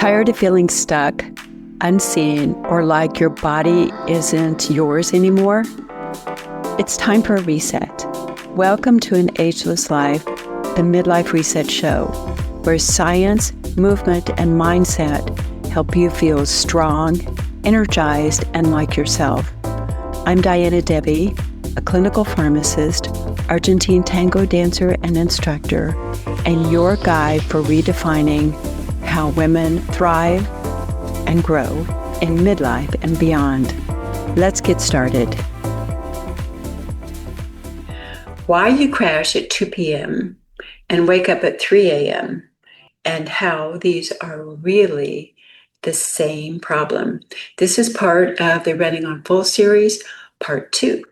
Tired of feeling stuck, unseen, or like your body isn't yours anymore? It's time for a reset. Welcome to An Ageless Life, the Midlife Reset Show, where science, movement, and mindset help you feel strong, energized, and like yourself. I'm Devi, a clinical pharmacist, Argentine tango dancer and instructor, and your guide for redefining how women thrive and grow in midlife and beyond. Let's get started. Why you crash at 2 p.m. and wake up at 3 a.m. and how these are really the same problem. This is part of the Running on Full series, part 2.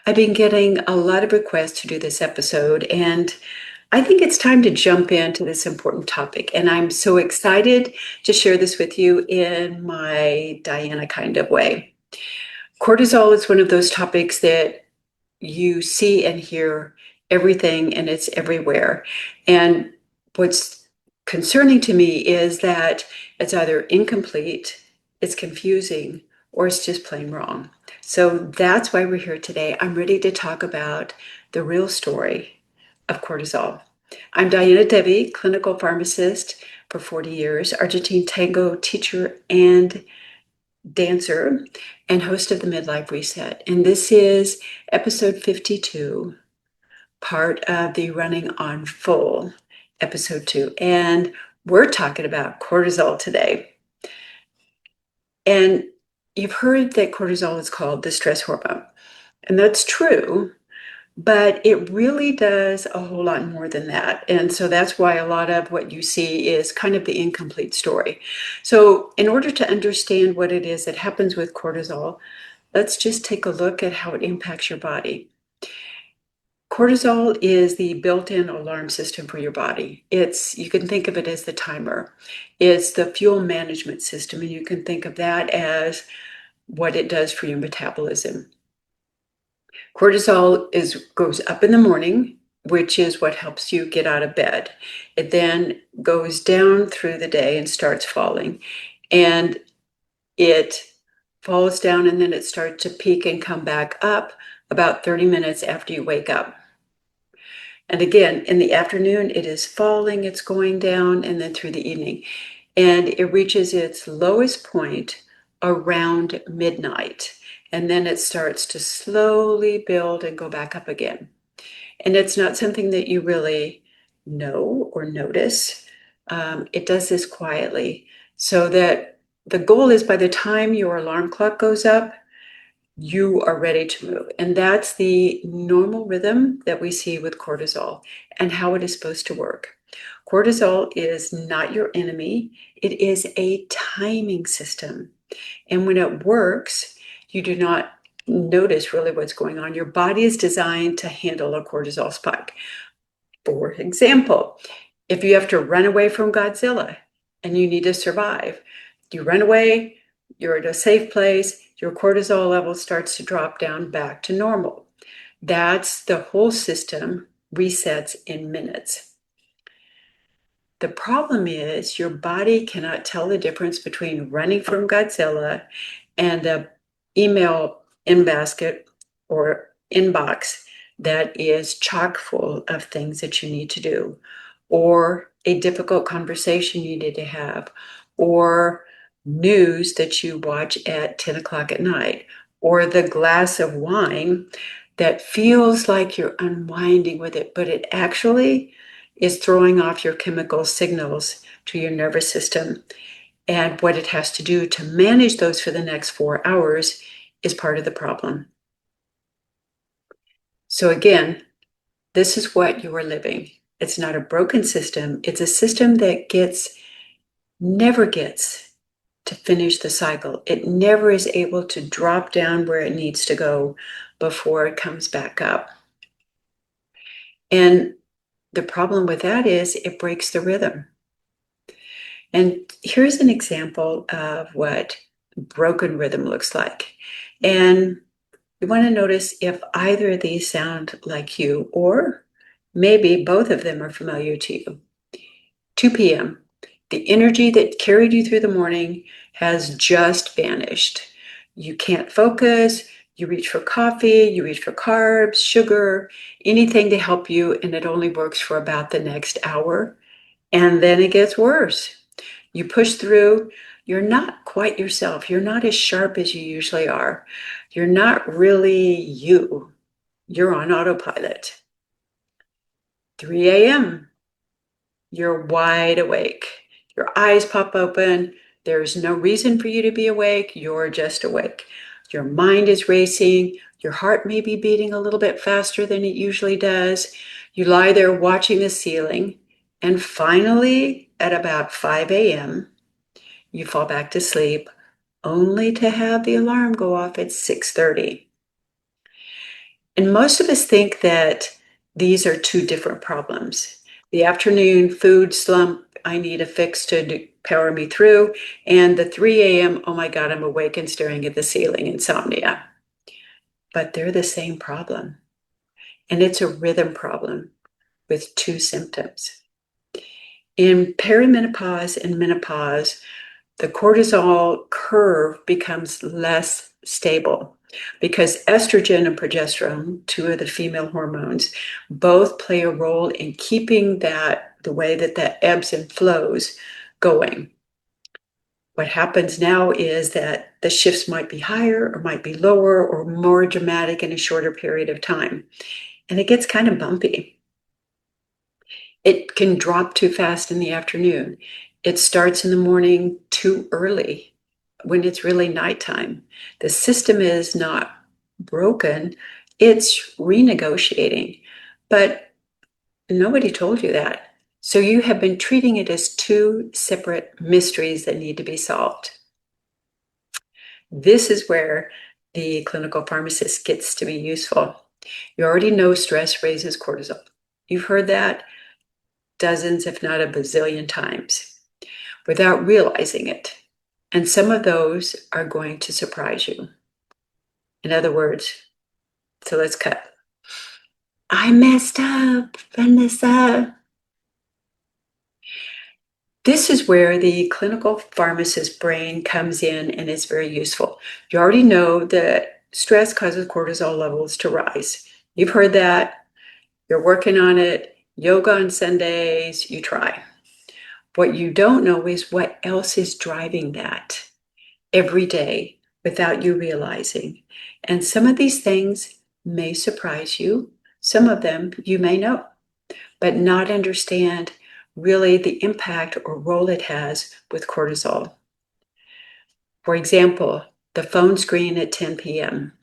I've been getting a lot of requests to do this episode, and I think it's time to jump into this important topic. And I'm so excited to share this with you in my Diana kind of way. Cortisol is one of those topics that you see and hear everything, and it's everywhere. And what's concerning to me is that it's either incomplete, it's confusing, or it's just plain wrong. So that's why we're here today. I'm ready to talk about the real story of cortisol. I'm Diana Devi, clinical pharmacist for 40 years, Argentine tango teacher and dancer, and host of the Midlife Reset. And this is episode 52, part of the Running on Full, episode 2. And we're talking about cortisol today. And you've heard that cortisol is called the stress hormone. And that's true, but it really does a whole lot more than that. And so that's why a lot of what you see is kind of the incomplete story. So in order to understand what it is that happens with cortisol, let's just take a look at how it impacts your body. Cortisol is the built-in alarm system for your body. You can think of it as the timer. It's the fuel management system, and you can think of that as what it does for your metabolism. Cortisol goes up in the morning, which is what helps you get out of bed. It then goes down through the day and starts falling. And it falls down, and then it starts to peak and come back up about 30 minutes after you wake up. And again, in the afternoon, it is falling, it's going down, and then through the evening. And it reaches its lowest point around midnight. And then it starts to slowly build and go back up again. And it's not something that you really know or notice. It does this quietly, so that the goal is by the time your alarm clock goes up, you are ready to move. And that's the normal rhythm that we see with cortisol and how it is supposed to work. Cortisol is not your enemy. It is a timing system. And when it works, you do not notice really what's going on. Your body is designed to handle a cortisol spike. For example, if you have to run away from Godzilla and you need to survive, you run away, you're at a safe place, your cortisol level starts to drop down back to normal. That's the whole system resets in minutes. The problem is your body cannot tell the difference between running from Godzilla and an email in basket or inbox that is chock full of things that you need to do, or a difficult conversation you need to have, or news that you watch at 10 o'clock at night, or the glass of wine that feels like you're unwinding with it, but it actually is throwing off your chemical signals to your nervous system. And what it has to do to manage those for the next 4 hours is part of the problem. So again, this is what you are living. It's not a broken system. It's a system that never gets to finish the cycle. It never is able to drop down where it needs to go before it comes back up. And the problem with that is it breaks the rhythm. And here's an example of what broken rhythm looks like. And you want to notice if either of these sound like you, or maybe both of them are familiar to you. 2 p.m. The energy that carried you through the morning has just vanished. You can't focus. You reach for coffee, you reach for carbs, sugar, anything to help you, and it only works for about the next hour. And then it gets worse. You push through, you're not quite yourself. You're not as sharp as you usually are. You're not really you. You're on autopilot. 3 a.m., you're wide awake. Your eyes pop open. There's no reason for you to be awake. You're just awake. Your mind is racing. Your heart may be beating a little bit faster than it usually does. You lie there watching the ceiling. And finally, at about 5 a.m., you fall back to sleep, only to have the alarm go off at 6:30. And most of us think that these are two different problems. The afternoon food slump, I need a fix to power me through, and the 3 a.m., oh my God, I'm awake and staring at the ceiling, insomnia. But they're the same problem. And it's a rhythm problem with two symptoms. In perimenopause and menopause, the cortisol curve becomes less stable because estrogen and progesterone, two of the female hormones, both play a role in keeping the way that ebbs and flows going. What happens now is that the shifts might be higher or might be lower or more dramatic in a shorter period of time. And it gets kind of bumpy. It can drop too fast in the afternoon. It starts in the morning too early when it's really nighttime. The system is not broken, it's renegotiating. But nobody told you that. So you have been treating it as two separate mysteries that need to be solved. This is where the clinical pharmacist gets to be useful. You already know stress raises cortisol. You've heard that dozens, if not a bazillion times, without realizing it. And some of those are going to surprise you. In other words, so let's cut. I messed up, Vanessa. This is where the clinical pharmacist brain comes in and is very useful. You already know that stress causes cortisol levels to rise. You've heard that. You're working on it. Yoga on Sundays, you try. What you don't know is what else is driving that every day without you realizing. And some of these things may surprise you. Some of them you may know, but not understand really the impact or role it has with cortisol. For example, the phone screen at 10 p.m.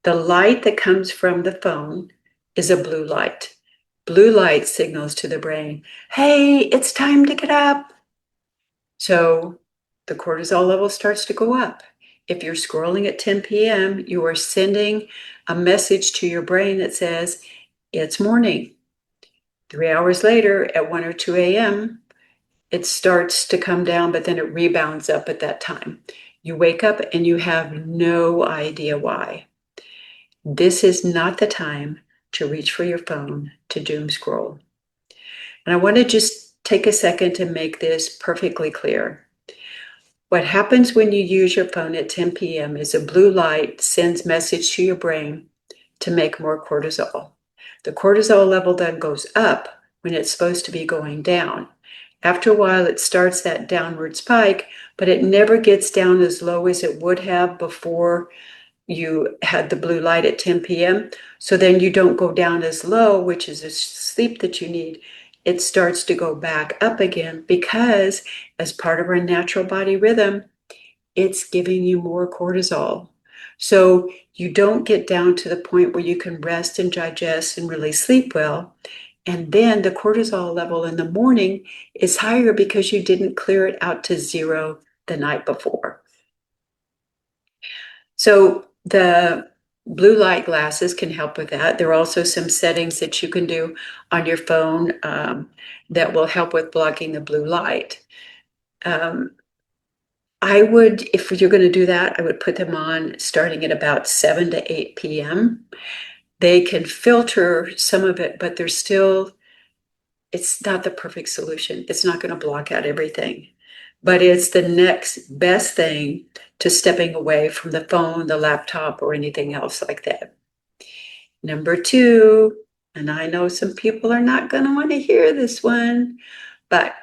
The light that comes from the phone is a blue light. Blue light signals to the brain, hey, it's time to get up. So the cortisol level starts to go up. If you're scrolling at 10 p.m., you are sending a message to your brain that says, it's morning. 3 hours later at 1 or 2 a.m., it starts to come down, but then it rebounds up at that time. You wake up and you have no idea why. This is not the time to reach for your phone to doom scroll. And I want to just take a second to make this perfectly clear. What happens when you use your phone at 10 p.m. is a blue light sends message to your brain to make more cortisol. The cortisol level then goes up when it's supposed to be going down. After a while, it starts that downward spike, but it never gets down as low as it would have before you had the blue light at 10 p.m. So then you don't go down as low, which is the sleep that you need. It starts to go back up again because as part of our natural body rhythm, it's giving you more cortisol. So you don't get down to the point where you can rest and digest and really sleep well. And then the cortisol level in the morning is higher because you didn't clear it out to zero the night before. So the blue light glasses can help with that. There are also some settings that you can do on your phone that will help with blocking the blue light. I would, if you're going to do that, I would put them on starting at about 7 to 8 p.m. They can filter some of it, but they're still It's not the perfect solution. It's not going to block out everything, but it's the next best thing to stepping away from the phone, the laptop, or anything else like that. Number two, and I know some people are not going to want to hear this one, but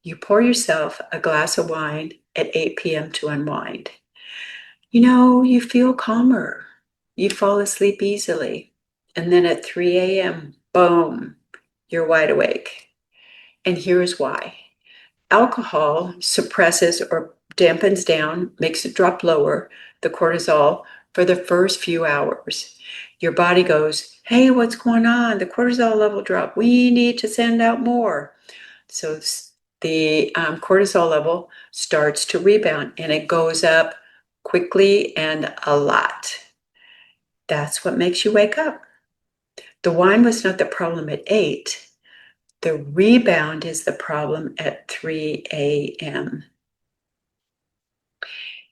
you pour yourself a glass of wine at 8 p.m. to unwind. You feel calmer. You fall asleep easily. And then at 3 a.m., boom, you're wide awake. And here's why. Alcohol suppresses or dampens down, makes it drop lower, the cortisol for the first few hours. Your body goes, hey, what's going on? The cortisol level dropped. We need to send out more. So the cortisol level starts to rebound and it goes up quickly and a lot. That's what makes you wake up. The wine was not the problem at 8. The rebound is the problem at 3 a.m.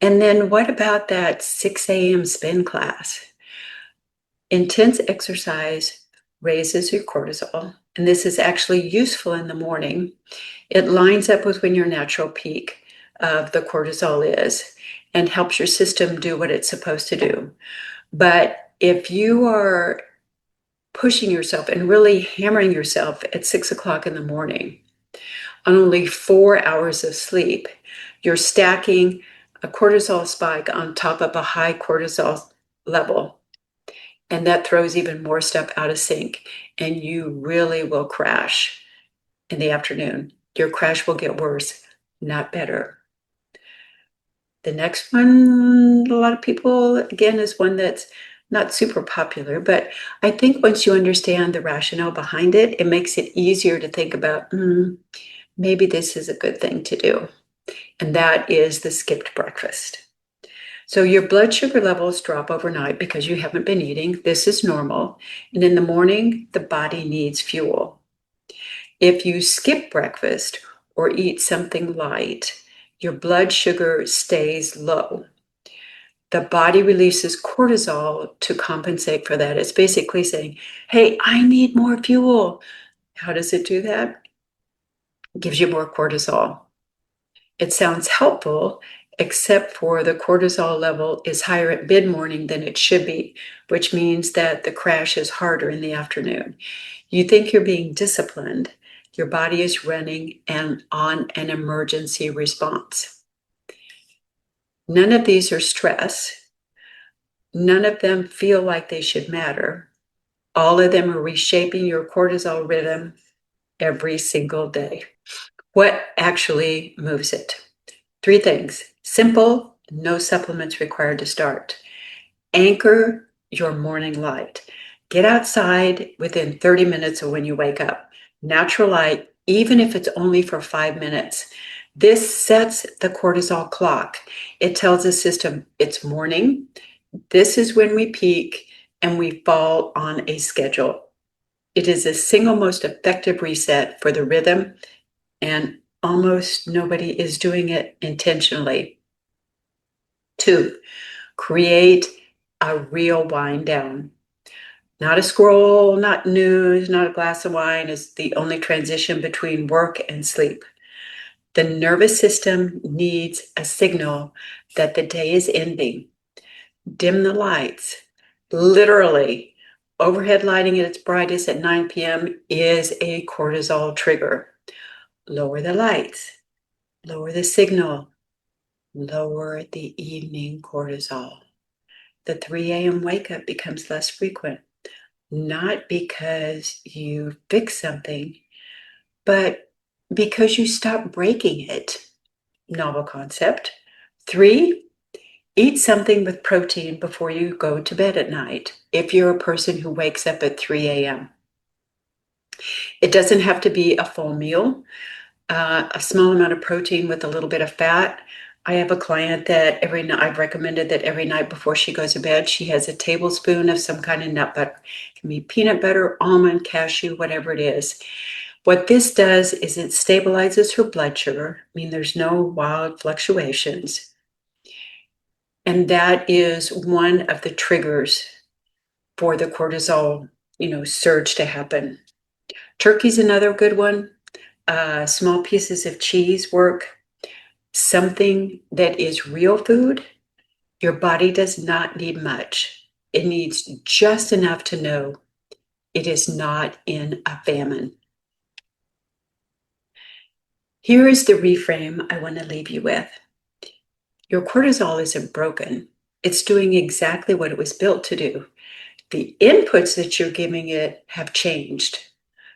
And then what about that 6 a.m. spin class? Intense exercise raises your cortisol, and this is actually useful in the morning. It lines up with when your natural peak of the cortisol is and helps your system do what it's supposed to do. But if you are pushing yourself and really hammering yourself at 6 o'clock in the morning on only 4 hours of sleep, you're stacking a cortisol spike on top of a high cortisol level. And that throws even more stuff out of sync. And you really will crash in the afternoon. Your crash will get worse, not better. The next one, a lot of people, again, is one that's not super popular, but I think once you understand the rationale behind it, it makes it easier to think about, maybe this is a good thing to do. And that is the skipped breakfast. So your blood sugar levels drop overnight because you haven't been eating. This is normal. And in the morning, the body needs fuel. If you skip breakfast or eat something light, your blood sugar stays low. The body releases cortisol to compensate for that. It's basically saying, hey, I need more fuel. How does it do that? It gives you more cortisol. It sounds helpful, except for the cortisol level is higher at mid-morning than it should be, which means that the crash is harder in the afternoon. You think you're being disciplined, your body is running on an emergency response. None of these are stress. None of them feel like they should matter. All of them are reshaping your cortisol rhythm every single day. What actually moves it? 3 things. Simple, no supplements required to start. Anchor your morning light. Get outside within 30 minutes of when you wake up. Natural light, even if it's only for 5 minutes. This sets the cortisol clock. It tells the system it's morning. This is when we peak and we fall on a schedule. It is the single most effective reset for the rhythm, and almost nobody is doing it intentionally. 2, create a real wind down. Not a scroll, not news, not a glass of wine is the only transition between work and sleep. The nervous system needs a signal that the day is ending. Dim the lights. Literally, overhead lighting at its brightest at 9 p.m. is a cortisol trigger. Lower the lights, lower the signal, lower the evening cortisol. The 3 a.m. wake up becomes less frequent, not because you fix something, but because you stop breaking it. Novel concept. 3, eat something with protein before you go to bed at night if you're a person who wakes up at 3 a.m. It doesn't have to be a full meal. A small amount of protein with a little bit of fat. I have a client that every night, I've recommended that every night before she goes to bed, she has a tablespoon of some kind of nut butter. It can be peanut butter, almond, cashew, whatever it is. What this does is it stabilizes her blood sugar. I mean, there's no wild fluctuations. And that is one of the triggers for the cortisol, surge to happen. Turkey's another good one. Small pieces of cheese work. Something that is real food, your body does not need much. It needs just enough to know it is not in a famine. Here is the reframe I want to leave you with. Your cortisol isn't broken. It's doing exactly what it was built to do. The inputs that you're giving it have changed.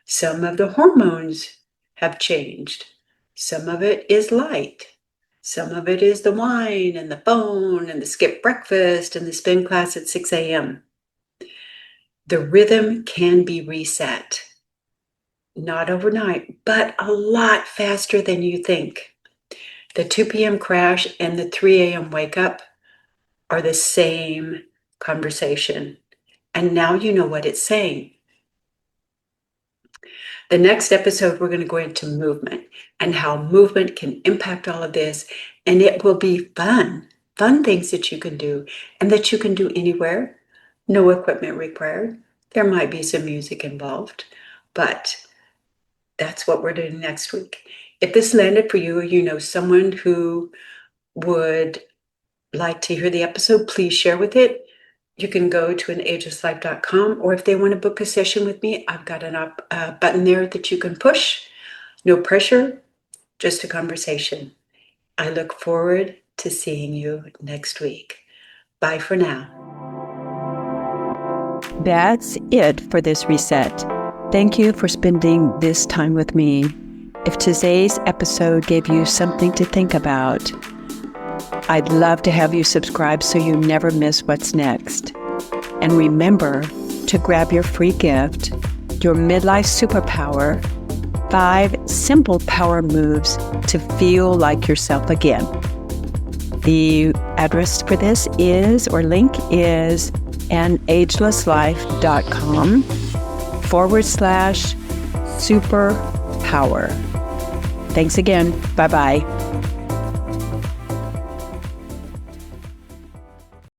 Some of the hormones have changed. Some of it is light. Some of it is the wine and the phone and the skip breakfast and the spin class at 6 a.m. The rhythm can be reset. Not overnight, but a lot faster than you think. The 2 p.m. crash and the 3 a.m. wake up are the same conversation. And now you know what it's saying. The next episode, we're going to go into movement and how movement can impact all of this. And it will be fun things that you can do and that you can do anywhere. No equipment required. There might be some music involved, but that's what we're doing next week. If this landed for you, or you know someone who would like to hear the episode, please share with it. You can go to anagelesslife.com, or if they want to book a session with me, I've got a button there that you can push. No pressure, just a conversation. I look forward to seeing you next week. Bye for now. That's it for this reset. Thank you for spending this time with me. If today's episode gave you something to think about, I'd love to have you subscribe so you never miss what's next. And remember to grab your free gift, your Midlife Superpower, 5 simple power moves to feel like yourself again. The address for this is, or link is, anagelesslife.com/superpower. Thanks again. Bye-bye.